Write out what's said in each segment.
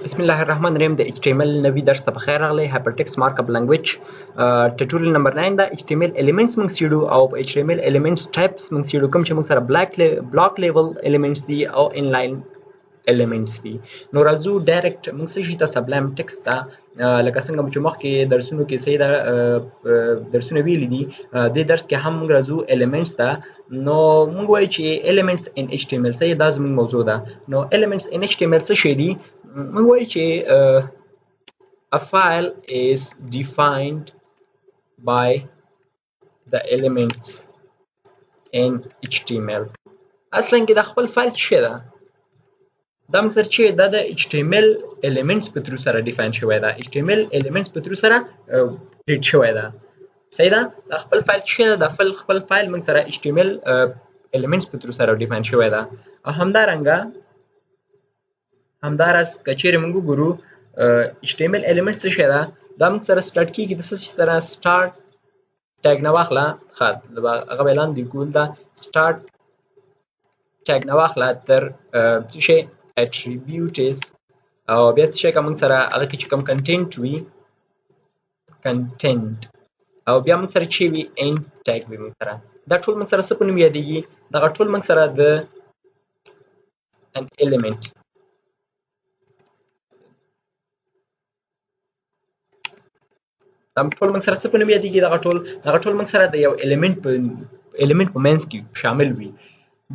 بسم الله الرحمن الرحیم د HTML نوی درس ته بخیر راغلی. hypertext markup language ټیوټوریال نمبر 9 دا HTML elements موږ سیډو او په HTML elements types موږ سیډو کوم چې موږ سره block level elements دي او inline elements دي. نو راځو ډایرکټ موږ څه شي ته sublime text ته لکه څنګه چې مخکې درسونو کې صحیح درسونه ویلي دي دې درس کې هم موږ راځو elements ته. نو موږ وایو چې elements in HTML صحیح دا زموږ موضوع ده. نو elements in HTML څه شي دي؟ موږ وایو چې a file is defined by the elements in HTML. اصلا کې د خپل فایل څه ده؟ دا موږ سره چې دا د HTML elements په تر سره ډیفاین شوی ده. HTML elements په تر سره ریډ شوی ده. صحیح ده؟ دا خپل فایل څه ده؟ د خپل فایل موږ سره HTML elements په تر سره ډیفاین شوی ده. او همداراز کچېرې موږ وګورو HTML elements څه شی ده؟ دا موږ سره سټارټ کېږي د څه سره سټارټ ټیګ نه واخله هغه به لاندې ګول ده سټارټ ټیګ نه واخله تر څه شی attributes او بیا څه شی که موږ سره هغه کې چې کوم کنټینټ وي کنټینټ او بیا موږ سره چې وي end ټیګ وي موږ سره دا ټول موږ سره څه په نوم یادېږي؟ دغه ټول موږ سره د an element دا ټول موږ سره څه په نوم یادېږي؟ دغه ټول موږ سره د یو element په منځ کې شامل وي.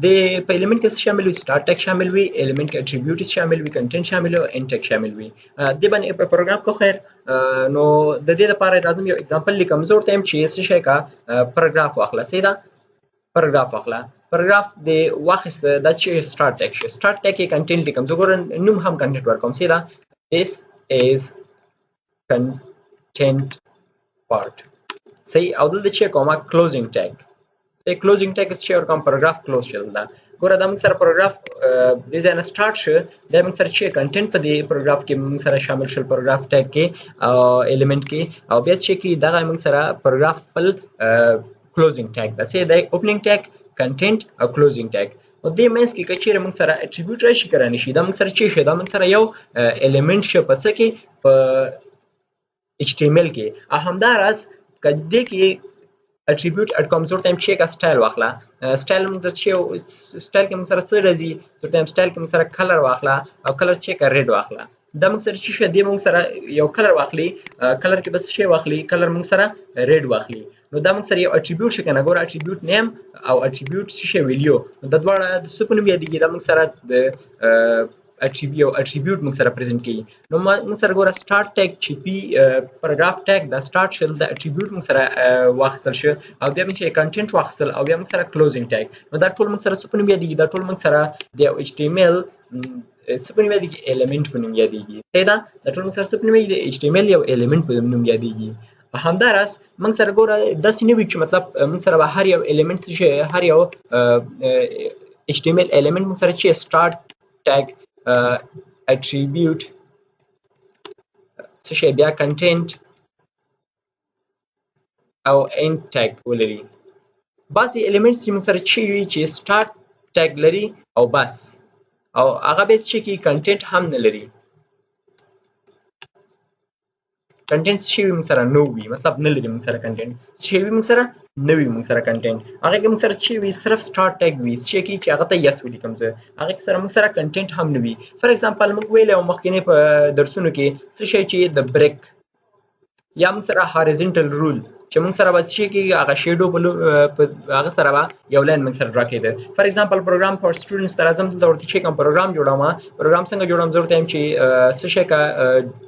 د په element کې څه شامل وي؟ start tag شامل وي، element کې attributes شامل وي، content شامل وي او end tag شامل وي. دې باندې په پروګرام کو خیر نو د دې لپاره لازم یو اگزامپل لیکم. زه ورته یم چې څه شی کا پاراګراف واخله. صحیح ده؟ پاراګراف واخله. پاراګراف د واخیسته دا چې start tag شي. start tag کې content لیکم. زه ګورم نوم هم content ورکوم. صحیح ده؟ this is content part. صحیح. او دلته چې کومه closing tag. صحیح closing tag چې ورکوم پاراګراف کلوز شول ده. ګوره دا موږ سره پاراګراف د ځای نه سټارټ شو. دا موږ سره چې کنټینټ په دې پاراګراف کې موږ سره شامل شول پاراګراف ټیګ کې او element کې او بیا چې کې دغه موږ سره پاراګراف خپل closing tag ده. صحیح. دا opening tag content او closing tag. او دې منځ کې کچېره موږ سره attribute راشي کرانه شي. دا موږ سره چې شي دا موږ سره یو element شي په څه کې په HTML کې. همداراز کدی کې attribute at کوم څور ټایم چې کا سټایل واخله. سټایل موږ د سټایل کې موږ سره څه راځي؟ څور ټایم سټایل کې موږ سره کلر واخله او کلر چې کا ریډ واخله. دا موږ سره چې دی موږ سره یو کلر واخلي. کلر کې بس شی واخلي. کلر موږ سره ریډ واخلي. نو دا موږ سره یو attribute شي کنه. ګور attribute name او attribute شي ویلیو. د دوړه د سپونم یادېږي. دا موږ سره د attribute موږ سره پریزنټ کیږي. نو موږ سره ګوره start tag چې پی پاراګراف ټیګ دا start شل د attribute موږ سره واخیستل شو او بیا موږ چې content واخیستل او بیا موږ سره closing tag. نو دا ټول موږ سره څه په نوم یادېږي؟ دا ټول موږ سره د HTML څه په نوم یادېږي؟ element په نوم یادېږي. صحیح ده؟ دا ټول موږ سره څه په نوم یادېږي؟ HTML یو element په نوم یادېږي. همداراز موږ سره ګوره داسې نه وي چې مطلب موږ سره به هر یو element شي هر یو HTML element موږ سره چې start tag attribute څه شی بیا content او end tag ولري. بعضې elements چې موږ سره چې وي چې start tag لري او بس او هغه به څه کې content هم نه لري. content چې موږ سره نو وي مطلب نه لري موږ سره content چې وي موږ سره نه وي موږ سره content هغه کې موږ سره چې وي صرف start tag وي چې کې هغه ته yes ولیکم زه هغه کې سره موږ سره content هم نه وي. فار ایگزامپل موږ ویل او مخکینه په درسونو کې څه شي چې د break یا موږ سره horizontal rule چې موږ سره به څه کې هغه شیډو په هغه سره به یو لاین موږ سره ډرا کېده. فار ایگزامپل پروګرام فور سټوډنټس تر اعظم دلته ورته چې کوم پروګرام جوړوم پروګرام څنګه جوړوم ضرورت هم چې څه شي کا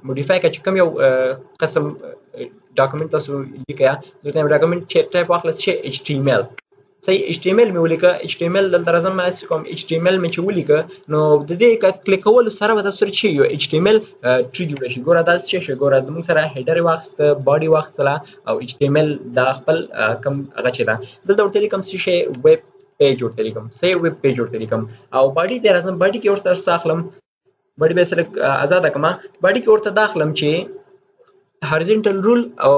موډیفای کا چې کوم یو قسم ډاکومنت تاسو لیکیا ضرورت هم ډاکومنت چې ټایپ واخلئ چې HTML. صحیح. HTML مې ولیکه. HTML دلته راځم کوم HTML مې چې ولیکه نو د دې کلیک کول سره به تاسو چې یو HTML ټری جوړ شي. ګوره دا څه شي ګوره موږ سره هیډر واخسته باډي واخستله او HTML دا خپل کم هغه چې دا دلته ورته لیکم څه شي ویب پیج ورته لیکم. صحیح. ویب پیج ورته لیکم او باډي ته راځم. باډي کې ورته اخلم باډي به سره آزاد کما باډي کې ورته داخلم چې horizontal rule او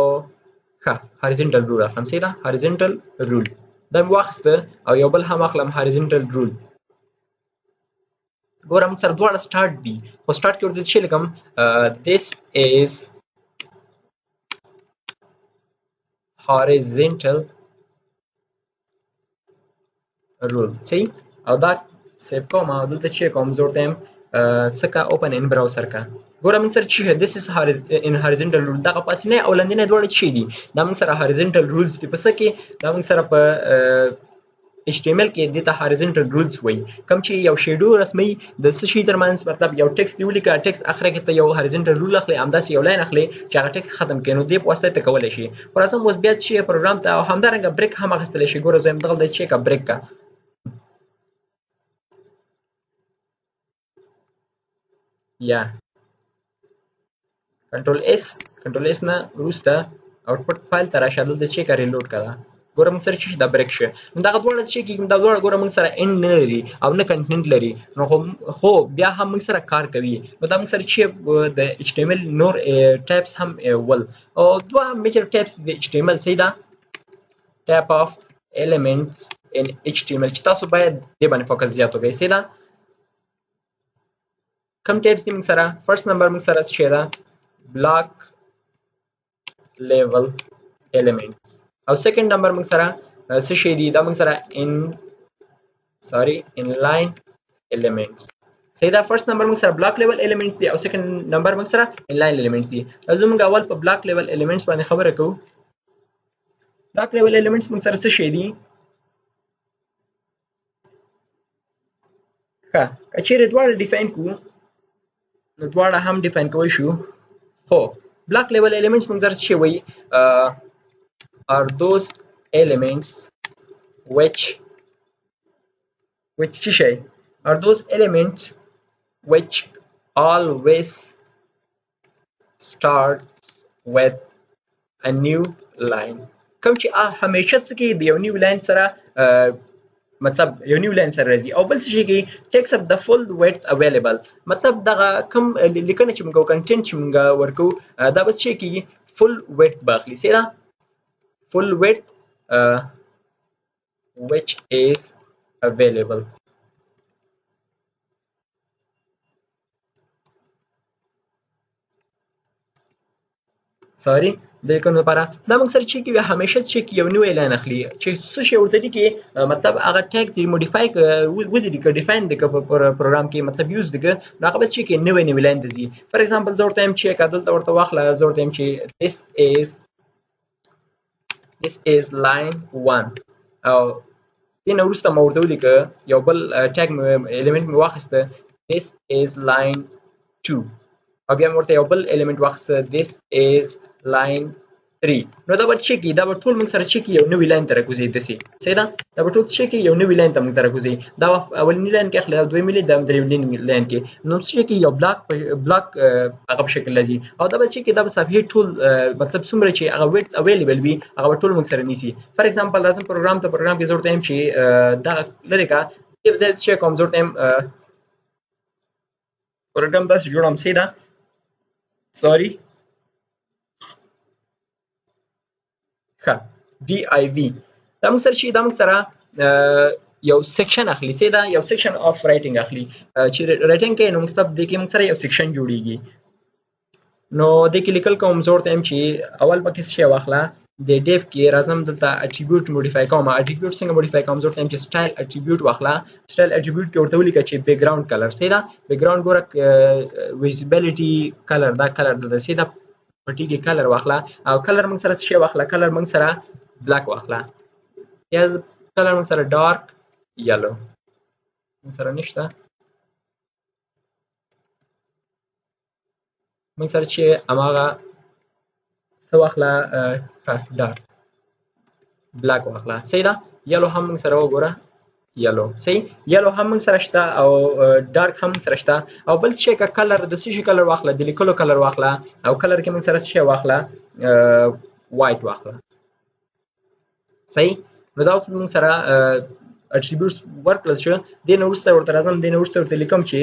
horizontal rule اخلم. صحیح ده؟ horizontal rule دا واخسته او یو بل هم اخلم horizontal rule ګوره موږ سره دواړه سټارټ دي خو سټارټ کې ورته څه لیکم this is horizontal rule صحیح او دا سیف کوم او دلته چې کوم زه ورته یم څه کا اوپن ان براوزر کا ګوره موږ سره چې this is in horizontal rule دغه پاسنی او لاندنی دواړه چې دي دا موږ سره horizontal rules دي په څه کې دا موږ سره په HTML کې د ته horizontal rules وایي کوم چې یو شیډو رسمي د څه شي ترمنځ مطلب یو ټیکست دی ولیکه ټیکست اخره کې ته یو horizontal rule اخلي همداسې یو لاین اخلي چې هغه ټیکست ختم کړي نو دې په واسطه ته کولی شي خو راځم اوس بیا چې پروګرام ته او همدارنګه بریک هم اخیستلی شي ګوره زه یم دغلته چې کا بریک کا یا کنټرول اس نه وروسته آوټپوټ فایل ته راشه دلته چې کا ریلوډ کړه ګوره موږ سره چې دا بریک شه نو دغه دواړه چې کېږي دا دواړه ګوره موږ سره اینډ نه لري او نه کنټینټ لري نو خو بیا هم موږ سره کار کوي نو دا موږ سره چې د HTML نور ټایپس هم ول او دوه میجر ټایپس د HTML صحیح ده ټایپ اف elements in HTML چې تاسو باید دې باندې فوکس زیات وکړئ صحیح ده کوم ټایپس دي موږ سره فرست نمبر موږ سره څه ده block level elements او سیکنډ نمبر موږ سره څه شي دي دا موږ سره inline elements صحیح دا فرست نمبر موږ سره block level elements دي او سیکنډ نمبر موږ سره inline elements دي راځو موږ اول په block level elements باندې خبره کوو block level elements موږ سره څه شي دي ښه کچېرې دواړه ډیفاین کوو نو دواړه هم ډیفاین کوی شو خو block level elements موږ سره څه وایي are those elements which are those elements which always starts with a new line کوم چې همیشه څه کې د یو نیو لاین سره مطلب یو نیو لاین سره راځي او بل څه کې takes up the full width available مطلب دغه کوم لیکنه چې موږ کنټینټ چې موږ ورکو دا به څه کېږي full width باخلي سیدا full width which is available سوري د کوم لپاره دا موږ سره چې کې همیشه چې یو نیو اعلان اخلي چې څه شی ورته دي کې مطلب هغه ټیګ دی موډیفای ودی دی ډیفاین دی په پروګرام کې مطلب یوز دی نو هغه چې کې نوې نوې لاین دي فار ایگزامپل زه ورته چې کادل ورته واخله زه ورته چې this is line 1 او دین وروسته مو ورته ولیکه یو بل ټیګ الیمنت مې واخیسته this is line 2 او بیا ورته یو بل الیمنت واخیسته this is line 3 نو دا به چې کی دا به ټول موږ سره چې کی یو نوې لاین تر کوزي دسي صحیح ده دا به ټول چې کی یو نوې لاین تر موږ تر کوزي دا اولنی لاین کې اخلي دویمه لاین د درېمې لاین کې نو چې کی یو بلاک هغه په شکل لذي او دا به چې کی دا به صفحه ټول مطلب څومره چې هغه ویډ اویلیبل وي هغه ټول موږ سره نیسي فار ایگزامپل لازم پروګرام کې ضرورت هم چې دا لري کا یو ځای چې کوم ضرورت هم پروګرام تاسو جوړم صحیح ده سوري div دا موږ سره شي دا موږ سره یو سیکشن اخلي سي دا یو سیکشن اف رائټینګ اخلي چې رائټینګ کې نو مطلب د کې موږ سره یو سیکشن جوړیږي نو د کې لیکل کوم ضرورت هم چې اول پکې څه واخله د ډیف کې راځم دلته اټریبیوټ موډیفای کوم اټریبیوټ څنګه موډیفای کوم ضرورت هم چې سټایل اټریبیوټ واخله سټایل اټریبیوټ کې ورته ولیکه چې بیک ګراوند کلر سي دا بیک ګراوند ګوره ویزیبিলিټي کلر دا کلر د سي دا پټي کې کلر واخله او کلر موږ سره څه واخله کلر موږ سره بلاک واخله یا کلر موږ سره ډارک یلو موږ سره نشته موږ سره چې اماغه څه واخله ډارک بلاک واخله صحیح ده یلو هم موږ سره وګوره یلو صحیح یلو هم موږ سره شته او ډارک هم سره شته او بل څه کا کلر د څه کلر واخله د لیکلو کلر واخله او کلر کې موږ سره څه واخله وایټ واخله صحیح نو دا موږ سره اټریبیوټس ورکړل شو د نو وروسته ورته راځم د نو وروسته ورته لیکم چې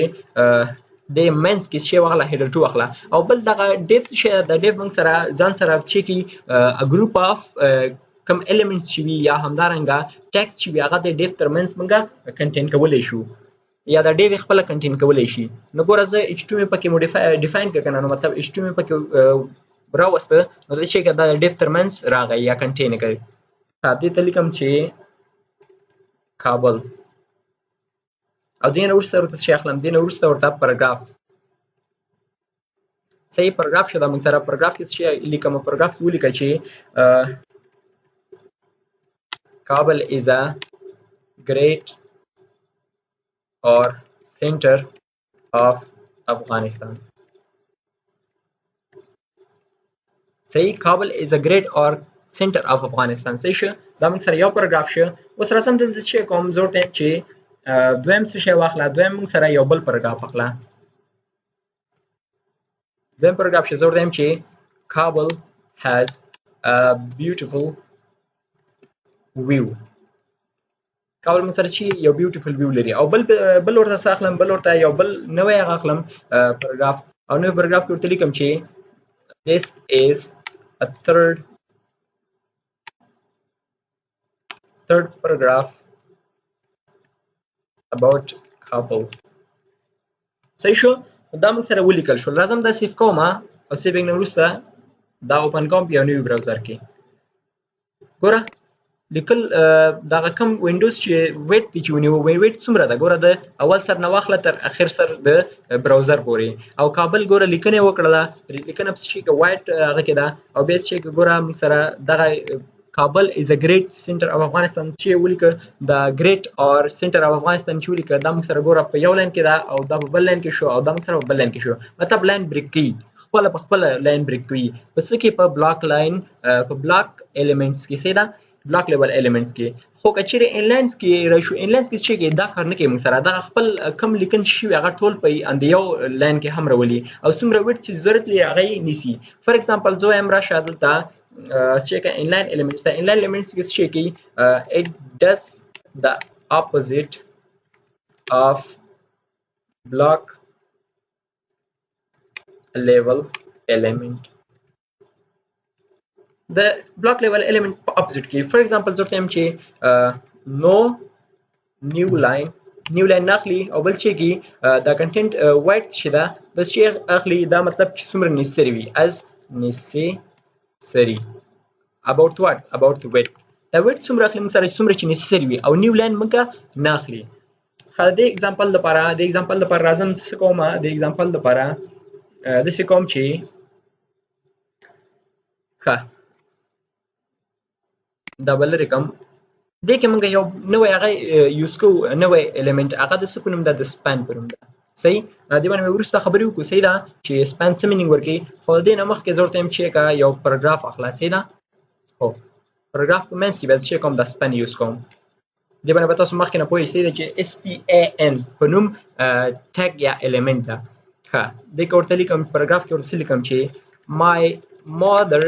د مینس کې څه واخله هیډر 2 واخله او بل دغه ډیف څه د ډیف موږ سره ځان سره چې کی ا ګروپ اف کم الیمنټس چې وي یا همدارنګه ټیکست چې وي هغه د ډیف ترمنځ موږ کنټینټ کولای شو یا د ډیو خپل کنټین کولای شي. نو ګوره زه h2 مې پکې ډیفاین کړ کنه، نو مطلب h2 مې پکې راوسته، نو دا چې دا ډیو ترمنځ راغی یا کنټین کوي. دې ته لیکم چې کابل، او دینه وروسته ورته شي اخلم، دینه وروسته ورته پاراګراف. صحیح پاراګراف شو دا موږ سره پاراګراف کې شي لیکم. پاراګراف کې ولیکه چې کابل is a great or center of Afghanistan. صحیح کابل is a great or center of Afghanistan. صحیح شو دا موږ سره یو پاراګراف شو. اوس راځم دلته چې کوم زور ته چې دویم څه شی واخله، دویم موږ سره یو بل پاراګراف اخله. دویم پاراګراف شي زور دیم چې کابل has a beautiful view. کابل موږ سره چې یو بیوټیفل ویو لري. او بل ورته څه اخلم، بل ورته یو بل نوی هغه اخلم پاراګراف، او نوی پاراګراف کې ورته لیکم چې this is a third paragraph about Kabul. صحیح شو دا موږ سره ولیکل شو. لازم دا سیف کوم او سیوینګ نه وروسته دا اوپن کوم په یو نوی براوزر کې. ګوره لیکل دغه کوم وینډوز چې ویټ دی چې ونیو ویټ څومره ده، ګوره د اول سر نه واخله تر اخر سر د براوزر پورې. او کابل ګوره لیکنه وکړله، لیکنه په شي کې وایټ هغه کې ده، او بیا چې ګوره موږ سره دغه کابل is a great center of Afghanistan چې ولیکه، دا great or center of Afghanistan چې ولیکه دا موږ سره ګوره په یو لاین کې ده، او دا په بل لاین کې شو، او دا موږ سره په بل لاین کې شو. مطلب لاین بریک کوي، خپل په خپل لاین بریک کوي. پس کې په بلاک لاین په بلاک ایلیمنټس کې سیدا بلاک لیول ایلیمنټس کې. خو کچېرې انلاینز کې راشو، انلاینز کې چې دا کار نه کوي موږ سره، دا خپل کم لیکن شي هغه ټول په اند یو لاین کې هم راولي، او څومره ویټ چې ضرورت لري هغه نیسي. فار ایگزامپل زه هم راشه دلته چې انلاین ایلیمنټس ته، انلاین ایلیمنټس کې څه کوي، it does the opposite of block level element. د بلاک لیول ایلیمنٹ په اپوزیټ کې. فار ایگزامپل زه ورته چې نو نیو لاین ناخلي، او بل چې کې دا کنټینټ وایټ چې دا د شی اخلي، دا مطلب چې څومره نیسری وي as necessary about what about the weight. دا ویټ څومره اخلي موږ سره څومره چې نیسری وي، او نیو لاین موږ نه اخلي. خو د ایگزامپل لپاره راځم څه کوم، د ایگزامپل لپاره د څه کوم چې ښه دا بل رقم دې کې موږ یو نوې هغه یوز کوو، نوې الیمنٹ هغه د څه په نوم ده، د سپان په نوم ده. صحیح دې باندې مې وروسته خبرې وکړو. صحیح ده چې سپان څه مینینګ ورکوي، خو دې نه مخکې زه ورته یم چې یو پاراګراف اخله. صحیح ده، هو پاراګراف په منځ کې بیا چې کوم د سپان یوز کوم. دې باندې به تاسو مخکې نه پوهئ. صحیح ده چې SPAN په نوم ټیګ یا الیمنٹ ده. ښه دې کې ورته لیکم، پاراګراف کې ورته لیکم چې my mother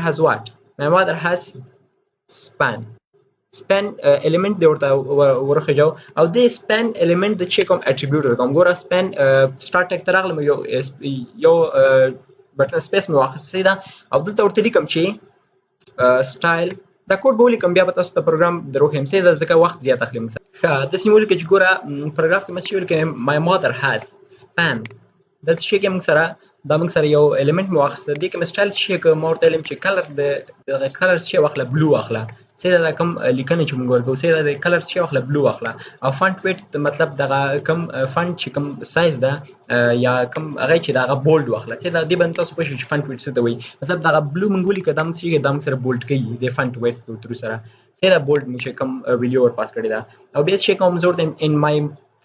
has what? My mother has span element دی ورته ورخجاو، او دې span element د چې کوم attribute ورکوم. ګوره span start tag ته راغلم، یو بټن سپیس مې واخیستی ده، او دلته ورته لیکم چې style دا کوډ به ولیکم، بیا به تاسو ته پروګرام دروښیم. صحیح ده ځکه وخت زیات اخلي موږ سره. ښه داسې مې ولیکه چې ګوره پاراګراف کې مې چې ولیکم my mother has span، دا څه کې موږ سره دا موږ سره یو الیمنٹ مې واخیسته. دې کې مې سټایل شي که ما ورته ویلم چې کلر د کلر څه واخله، بلو واخله. صحیح ده، کوم لیکنه چې موږ ورکوو صحیح ده، د کلر څه واخله، بلو واخله. او فانټ ویټ مطلب دغه کوم فانټ چې کوم سایز ده یا کوم هغه چې دغه بولډ واخله. صحیح ده، دې باندې تاسو پوه شئ چې فانټ ویټ څه ته وایي. مطلب دغه بلو موږ ولیکه دا موږ سره بولډ کوي د فانټ ویټ په ترو سره. صحیح ده، بولډ موږ کوم ویډیو ور پاس کړی ده. او بیا چې کوم زه ورته ان مای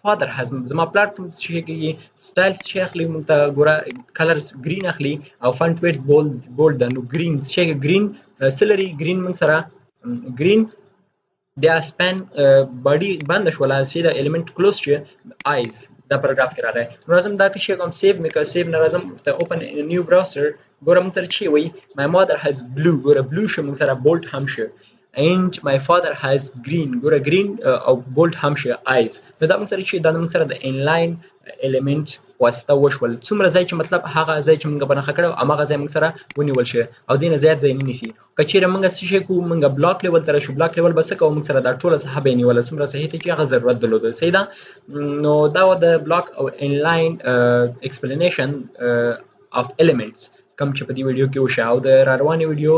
father has زما پلار کوم چې کې سټایل چې اخلي موږ ته ګوره کلر گرین اخلي، او فانټ ویټ بولډ ده. نو گرین چې گرین سلری گرین موږ سره گرین بیا سپان باډي بند شوله. چې دا الیمنٹ کلوز چې آیز دا پاراګراف کې راغی. نو راځم دا کې کوم سیو مې که سیو نه راځم ته اوپن نیو براوزر. ګوره موږ سره چې وایي my mother has blue، ګوره بلو شو موږ سره، بولډ هم شو. and my father has green ګوره green او bold هم شي eyes نو دا موږ سره چې دا موږ سره د inline element واسطه وشول څومره ځای چې مطلب هغه ځای چې موږ بنخښه کړو هماغه ځای موږ سره ونیول شي او دینه زیات ځای نه نیسي که چیرې موږ څه شی کوو موږ بلاک لیول ته راشو بلاک لیول به څه کوو موږ سره دا ټوله ساحه به یې نیوله څومره صحیح ته چې هغه ضرورت درلوده صحیح ده نو دا و د بلاک او inline explanation of elements کم چې په دې ویډیو کې وشه او د را روانې ویډیو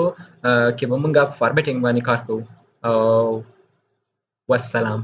کې به موږ فارمیټینګ باندې کار کوو او والسلام